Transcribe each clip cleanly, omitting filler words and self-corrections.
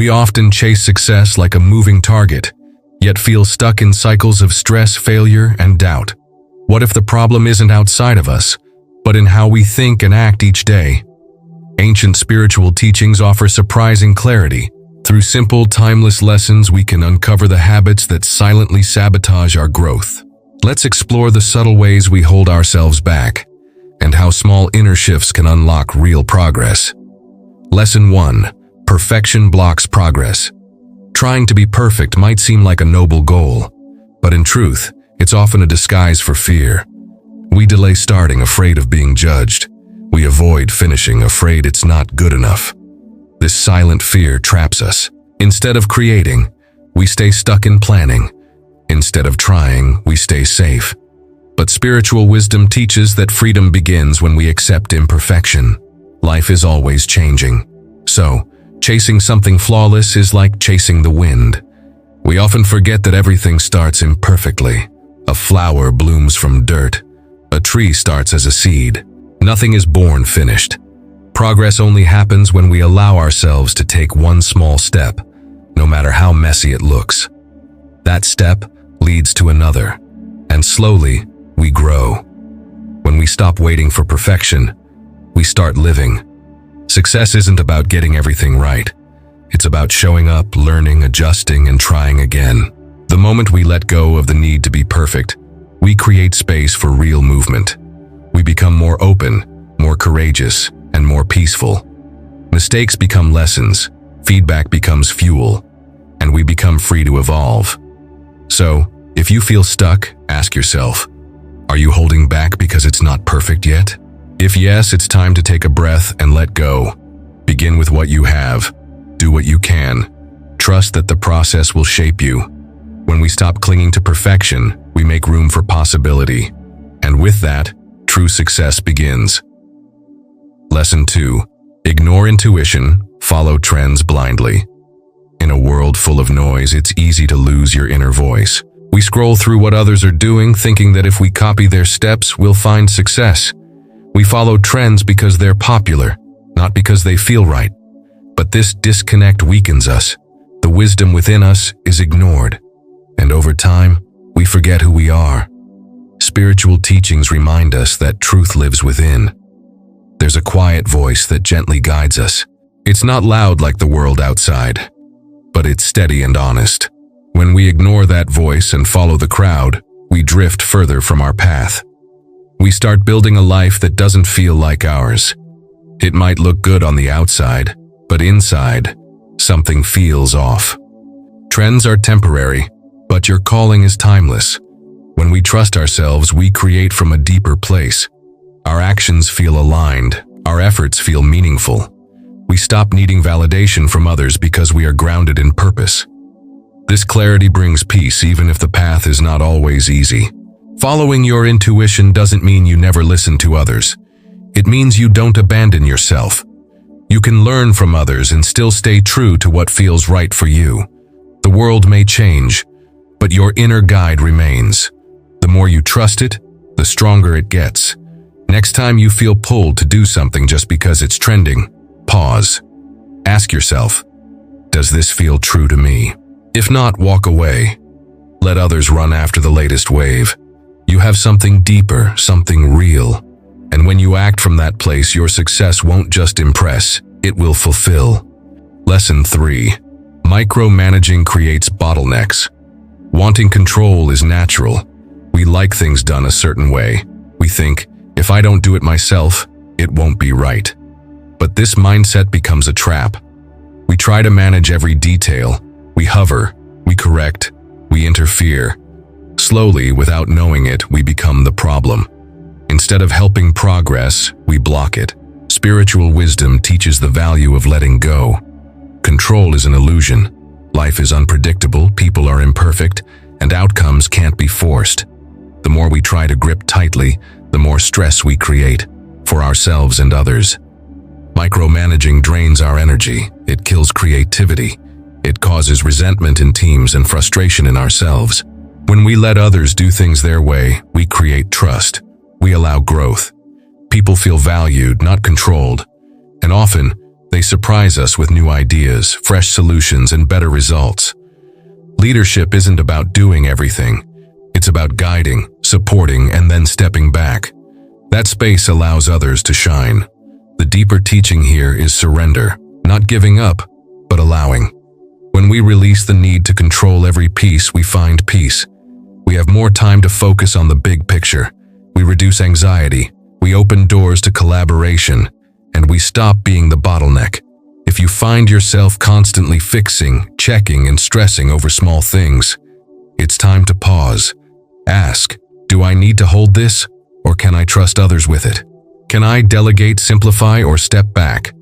We often chase success like a moving target, yet feel stuck in cycles of stress, failure, and doubt. What if the problem isn't outside of us, but in how we think and act each day? Ancient spiritual teachings offer surprising clarity. Through simple, timeless lessons, we can uncover the habits that silently sabotage our growth. Let's explore the subtle ways we hold ourselves back, and how small inner shifts can unlock real progress. Lesson 1. Perfection blocks progress. Trying to be perfect might seem like a noble goal, but in truth, it's often a disguise for fear. We delay starting, afraid of being judged. We avoid finishing, afraid it's not good enough. This silent fear traps us. Instead of creating, we stay stuck in planning. Instead of trying, we stay safe. But spiritual wisdom teaches that freedom begins when we accept imperfection. Life is always changing. So, chasing something flawless is like chasing the wind. We often forget that everything starts imperfectly. A flower blooms from dirt. A tree starts as a seed. Nothing is born finished. Progress only happens when we allow ourselves to take one small step, no matter how messy it looks. That step leads to another, and slowly, we grow. When we stop waiting for perfection, we start living. Success isn't about getting everything right. It's about showing up, learning, adjusting, and trying again. The moment we let go of the need to be perfect, we create space for real movement. We become more open, more courageous, and more peaceful. Mistakes become lessons, feedback becomes fuel, and we become free to evolve. So, if you feel stuck, ask yourself, are you holding back because it's not perfect yet? If yes, it's time to take a breath and let go. Begin with what you have. Do what you can. Trust that the process will shape you. When we stop clinging to perfection, we make room for possibility. And with that, true success begins. Lesson 2. Ignore intuition, follow trends blindly. In a world full of noise, it's easy to lose your inner voice. We scroll through what others are doing, thinking that if we copy their steps, we'll find success. We follow trends because they're popular, not because they feel right. But this disconnect weakens us. The wisdom within us is ignored. And over time, we forget who we are. Spiritual teachings remind us that truth lives within. There's a quiet voice that gently guides us. It's not loud like the world outside, but it's steady and honest. When we ignore that voice and follow the crowd, we drift further from our path. We start building a life that doesn't feel like ours. It might look good on the outside, but inside, something feels off. Trends are temporary, but your calling is timeless. When we trust ourselves, we create from a deeper place. Our actions feel aligned, our efforts feel meaningful. We stop needing validation from others because we are grounded in purpose. This clarity brings peace even if the path is not always easy. Following your intuition doesn't mean you never listen to others. It means you don't abandon yourself. You can learn from others and still stay true to what feels right for you. The world may change, but your inner guide remains. The more you trust it, the stronger it gets. Next time you feel pulled to do something just because it's trending, pause. Ask yourself, does this feel true to me? If not, walk away. Let others run after the latest wave. You have something deeper, something real. And when you act from that place, your success won't just impress, it will fulfill. Lesson 3. Micromanaging creates bottlenecks. Wanting control is natural. We like things done a certain way. We think, if I don't do it myself, it won't be right. But this mindset becomes a trap. We try to manage every detail. We hover, we correct, we interfere. Slowly, without knowing it, we become the problem. Instead of helping progress, we block it. Spiritual wisdom teaches the value of letting go. Control is an illusion. Life is unpredictable, people are imperfect, and outcomes can't be forced. The more we try to grip tightly, the more stress we create, for ourselves and others. Micromanaging drains our energy, it kills creativity, it causes resentment in teams and frustration in ourselves. When we let others do things their way, we create trust. We allow growth. People feel valued, not controlled. And often, They surprise us with new ideas, fresh solutions, and better results. Leadership isn't about doing everything. It's about guiding, supporting, and then stepping back. That space allows others to shine. The deeper teaching here is surrender, not giving up, but allowing. When we release the need to control every piece, we find peace. We have more time to focus on the big picture. We reduce anxiety. We open doors to collaboration, and we stop being the bottleneck. If you find yourself constantly fixing, checking, and stressing over small things, it's time to pause. Ask, do I need to hold this, or can I trust others with it? Can I delegate, simplify, or step back?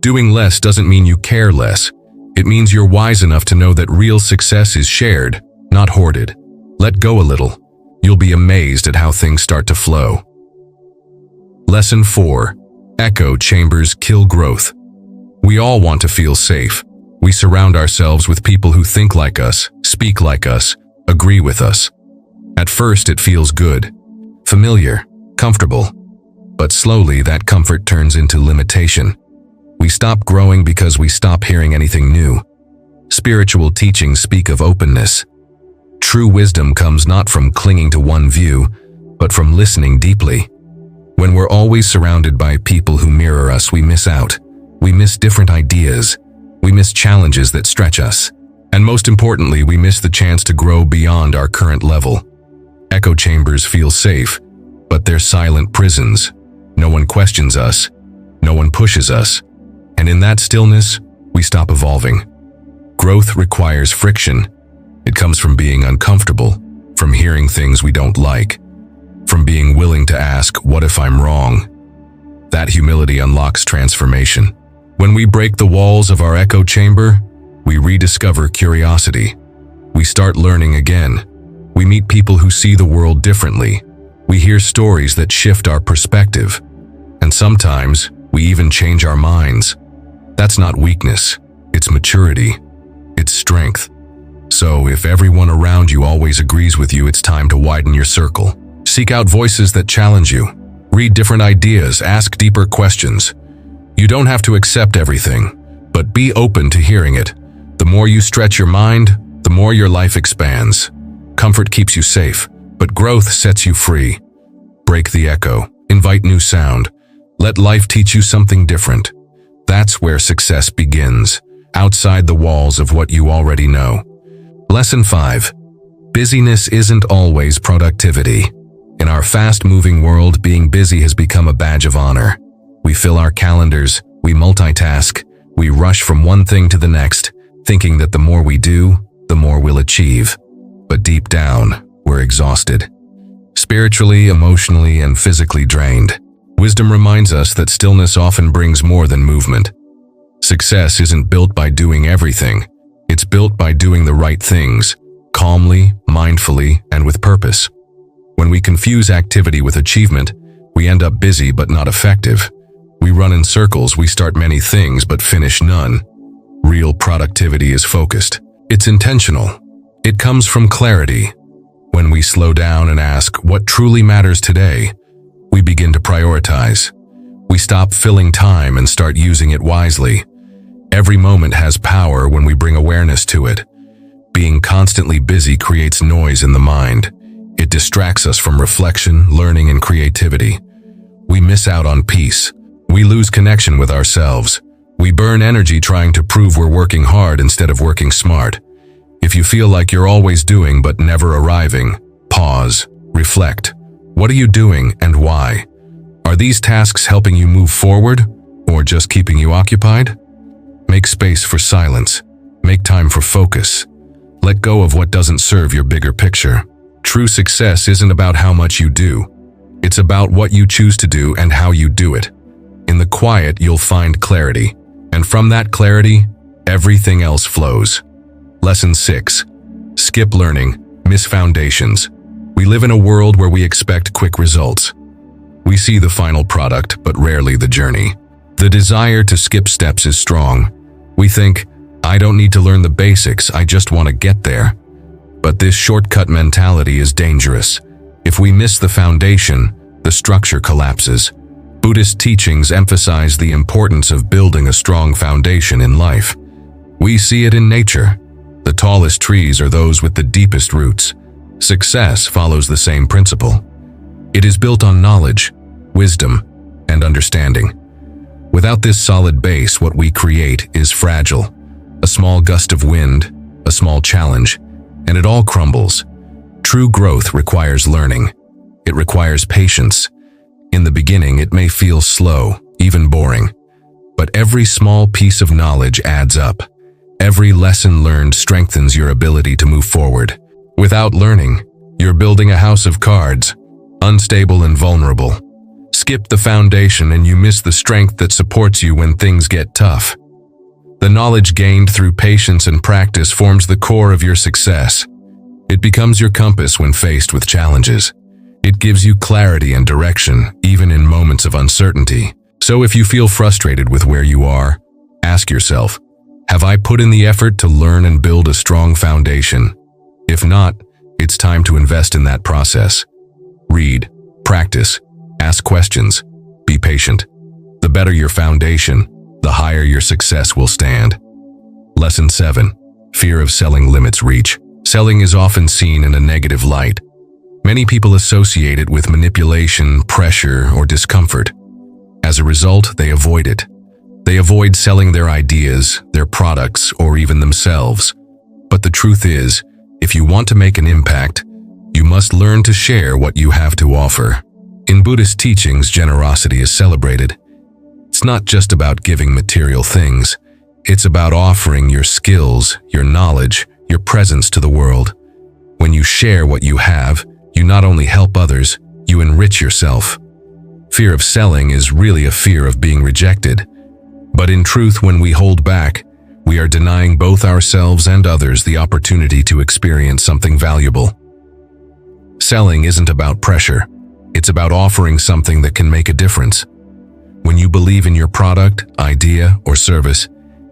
Doing less doesn't mean you care less. It means you're wise enough to know that real success is shared, not hoarded. Let go a little. You'll be amazed at how things start to flow. Lesson 4. Echo chambers kill growth. We all want to feel safe. We surround ourselves with people who think like us, speak like us, agree with us. At first it feels good, familiar, comfortable. But slowly that comfort turns into limitation. We stop growing because we stop hearing anything new. Spiritual teachings speak of openness. True wisdom comes not from clinging to one view, but from listening deeply. When we're always surrounded by people who mirror us, we miss out. We miss different ideas. We miss challenges that stretch us. And most importantly, we miss the chance to grow beyond our current level. Echo chambers feel safe, but they're silent prisons. No one questions us. No one pushes us. And in that stillness, we stop evolving. Growth requires friction. It comes from being uncomfortable, from hearing things we don't like, from being willing to ask, what if I'm wrong? That humility unlocks transformation. When we break the walls of our echo chamber, we rediscover curiosity. We start learning again. We meet people who see the world differently. We hear stories that shift our perspective. And sometimes, we even change our minds. That's not weakness. It's maturity. It's strength. So, if everyone around you always agrees with you, it's time to widen your circle. Seek out voices that challenge you. Read different ideas, ask deeper questions. You don't have to accept everything, but be open to hearing it. The more you stretch your mind, the more your life expands. Comfort keeps you safe, but growth sets you free. Break the echo. Invite new sound. Let life teach you something different. That's where success begins, outside the walls of what you already know. Lesson 5. Busyness isn't always productivity. In our fast-moving world, being busy has become a badge of honor. We fill our calendars, we multitask, we rush from one thing to the next, thinking that the more we do, the more we'll achieve. But deep down, we're exhausted. Spiritually, emotionally, and physically drained. Wisdom reminds us that stillness often brings more than movement. Success isn't built by doing everything. It's built by doing the right things, calmly, mindfully, and with purpose. When we confuse activity with achievement, we end up busy but not effective. We run in circles, we start many things but finish none. Real productivity is focused. It's intentional. It comes from clarity. When we slow down and ask what truly matters today, we begin to prioritize. We stop filling time and start using it wisely. Every moment has power when we bring awareness to it. Being constantly busy creates noise in the mind. It distracts us from reflection, learning, and creativity. We miss out on peace. We lose connection with ourselves. We burn energy trying to prove we're working hard instead of working smart. If you feel like you're always doing but never arriving, pause, reflect. What are you doing and why? Are these tasks helping you move forward or just keeping you occupied? Make space for silence. Make time for focus. Let go of what doesn't serve your bigger picture. True success isn't about how much you do. It's about what you choose to do and how you do it. In the quiet, you'll find clarity. And from that clarity, everything else flows. Lesson 6. Skip learning, miss foundations. We live in a world where we expect quick results. We see the final product, but rarely the journey. The desire to skip steps is strong. We think, I don't need to learn the basics, I just want to get there. But this shortcut mentality is dangerous. If we miss the foundation, the structure collapses. Buddhist teachings emphasize the importance of building a strong foundation in life. We see it in nature. The tallest trees are those with the deepest roots. Success follows the same principle. It is built on knowledge, wisdom, and understanding. Without this solid base, what we create is fragile. A small gust of wind, a small challenge, and it all crumbles. True growth requires learning. It requires patience. In the beginning, it may feel slow, even boring. But every small piece of knowledge adds up. Every lesson learned strengthens your ability to move forward. Without learning, you're building a house of cards, unstable and vulnerable. Skip the foundation and you miss the strength that supports you when things get tough. The knowledge gained through patience and practice forms the core of your success. It becomes your compass when faced with challenges. It gives you clarity and direction, even in moments of uncertainty. So if you feel frustrated with where you are, ask yourself, have I put in the effort to learn and build a strong foundation? If not, it's time to invest in that process. Read, practice, ask questions, be patient. The better your foundation, the higher your success will stand. Lesson 7. Fear of selling limits reach. Selling is often seen in a negative light. Many people associate it with manipulation, pressure, or discomfort. As a result, they avoid it. They avoid selling their ideas, their products, or even themselves. But the truth is, if you want to make an impact, you must learn to share what you have to offer. In Buddhist teachings, generosity is celebrated. It's not just about giving material things. It's about offering your skills, your knowledge, your presence to the world. When you share what you have, you not only help others, you enrich yourself. Fear of selling is really a fear of being rejected. But in truth, when we hold back, we are denying both ourselves and others the opportunity to experience something valuable. Selling isn't about pressure. It's about offering something that can make a difference. When you believe in your product, idea, or service,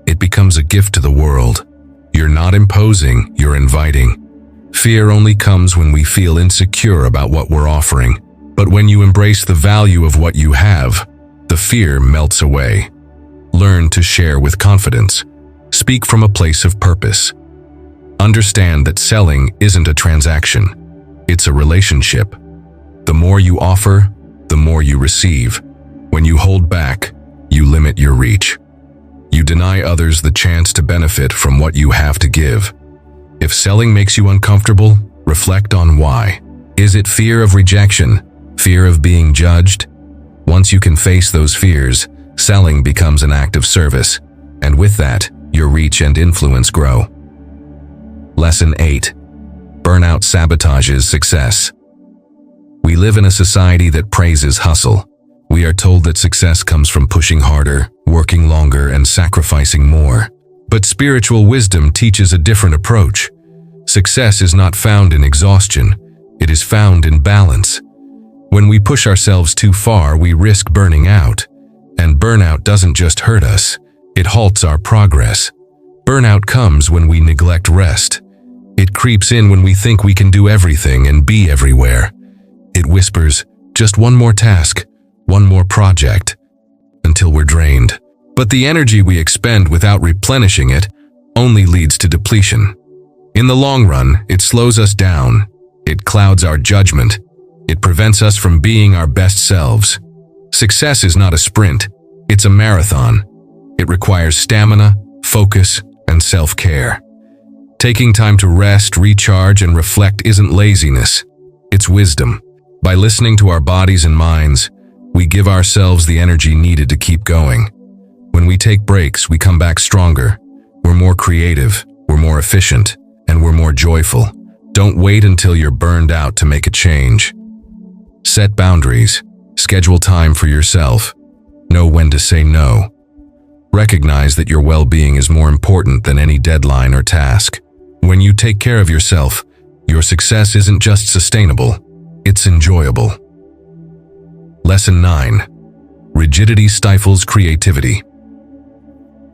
it becomes a gift to the world. You're not imposing, you're inviting. Fear only comes when we feel insecure about what we're offering. But when you embrace the value of what you have, the fear melts away. Learn to share with confidence. Speak from a place of purpose. Understand that selling isn't a transaction. It's a relationship. The more you offer, the more you receive. When you hold back, you limit your reach. You deny others the chance to benefit from what you have to give. If selling makes you uncomfortable, reflect on why. Is it fear of rejection? Fear of being judged? Once you can face those fears, selling becomes an act of service, and with that, your reach and influence grow. Lesson 8. Burnout sabotages success. We live in a society that praises hustle. We are told that success comes from pushing harder, working longer, and sacrificing more. But spiritual wisdom teaches a different approach. Success is not found in exhaustion. It is found in balance. When we push ourselves too far, we risk burning out. And burnout doesn't just hurt us, it halts our progress. Burnout comes when we neglect rest. It creeps in when we think we can do everything and be everywhere. It whispers, just one more task, one more project, until we're drained. But the energy we expend without replenishing it only leads to depletion. In the long run, it slows us down. It clouds our judgment. It prevents us from being our best selves. Success is not a sprint, it's a marathon. It requires stamina, focus, and self-care. Taking time to rest, recharge, and reflect isn't laziness, it's wisdom. By listening to our bodies and minds, we give ourselves the energy needed to keep going. When we take breaks, we come back stronger. We're more creative, we're more efficient, and we're more joyful. Don't wait until you're burned out to make a change. Set boundaries. Schedule time for yourself. Know when to say no. Recognize that your well-being is more important than any deadline or task. When you take care of yourself, your success isn't just sustainable, it's enjoyable. Lesson 9. Rigidity stifles creativity.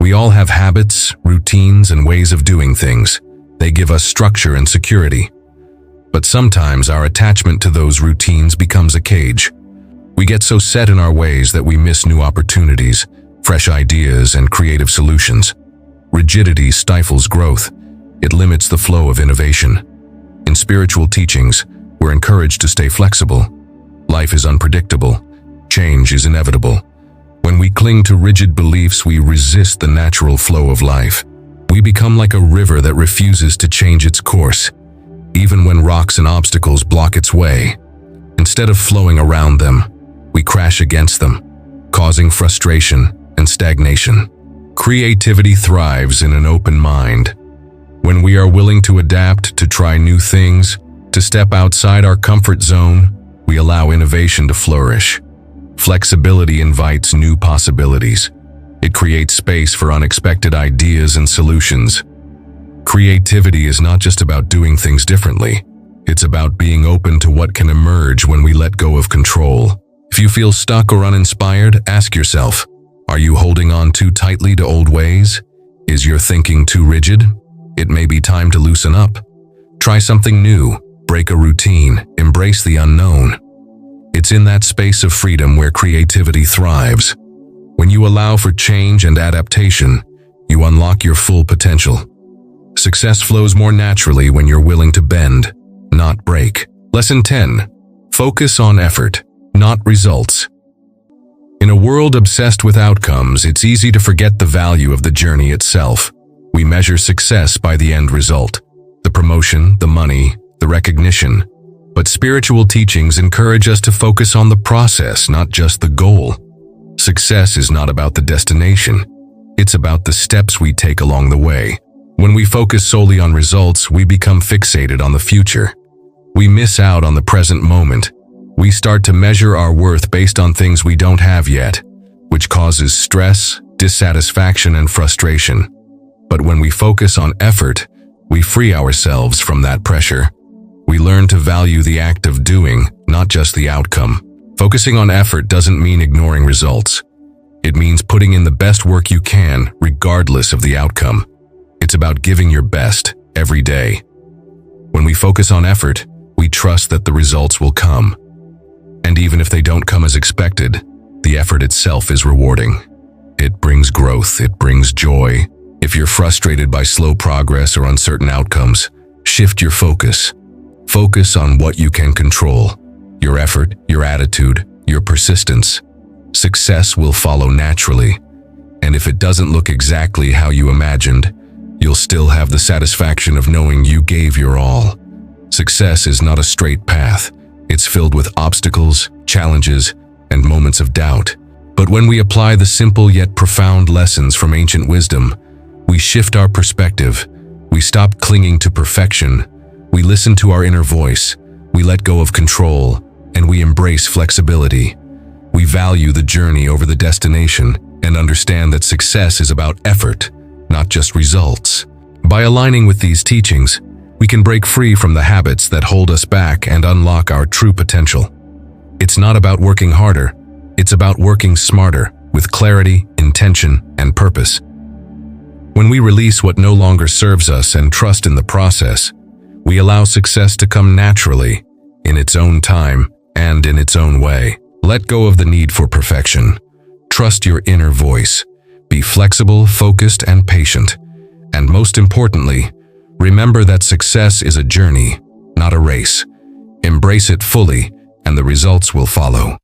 We all have habits, routines, and ways of doing things. They give us structure and security. But sometimes our attachment to those routines becomes a cage. We get so set in our ways that we miss new opportunities, fresh ideas, and creative solutions. Rigidity stifles growth. It limits the flow of innovation. In spiritual teachings, we're encouraged to stay flexible. Life is unpredictable. Change is inevitable. When we cling to rigid beliefs, we resist the natural flow of life. We become like a river that refuses to change its course, even when rocks and obstacles block its way. Instead of flowing around them, we crash against them, causing frustration and stagnation. Creativity thrives in an open mind. When we are willing to adapt, to try new things, to step outside our comfort zone, we allow innovation to flourish. Flexibility invites new possibilities. It creates space for unexpected ideas and solutions. Creativity is not just about doing things differently. It's about being open to what can emerge when we let go of control. If you feel stuck or uninspired, ask yourself, are you holding on too tightly to old ways? Is your thinking too rigid? It may be time to loosen up. Try something new, break a routine, embrace the unknown. It's in that space of freedom where creativity thrives. When you allow for change and adaptation, you unlock your full potential. Success flows more naturally when you're willing to bend, not break. Lesson 10. Focus on effort, not results. In a world obsessed with outcomes, it's easy to forget the value of the journey itself. We measure success by the end result, the promotion, the money, the recognition. But spiritual teachings encourage us to focus on the process, not just the goal. Success is not about the destination. It's about the steps we take along the way. When we focus solely on results, we become fixated on the future. We miss out on the present moment. We start to measure our worth based on things we don't have yet, which causes stress, dissatisfaction, and frustration. But when we focus on effort, we free ourselves from that pressure. We learn to value the act of doing, not just the outcome. Focusing on effort doesn't mean ignoring results. It means putting in the best work you can, regardless of the outcome. It's about giving your best every day. When we focus on effort, we trust that the results will come. And even if they don't come as expected, the effort itself is rewarding. It brings growth, it brings joy. If you're frustrated by slow progress or uncertain outcomes, shift your focus. Focus on what you can control. Your effort, your attitude, your persistence. Success will follow naturally. And if it doesn't look exactly how you imagined, you'll still have the satisfaction of knowing you gave your all. Success is not a straight path. It's filled with obstacles, challenges, and moments of doubt. But when we apply the simple yet profound lessons from ancient wisdom, we shift our perspective. We stop clinging to perfection. We listen to our inner voice. We let go of control, and we embrace flexibility. We value the journey over the destination and understand that success is about effort, not just results. By aligning with these teachings, we can break free from the habits that hold us back and unlock our true potential. It's not about working harder, it's about working smarter, with clarity, intention, and purpose. When we release what no longer serves us and trust in the process, we allow success to come naturally, in its own time and in its own way. Let go of the need for perfection. Trust your inner voice. Be flexible, focused, and patient. And most importantly, remember that success is a journey, not a race. Embrace it fully, and the results will follow.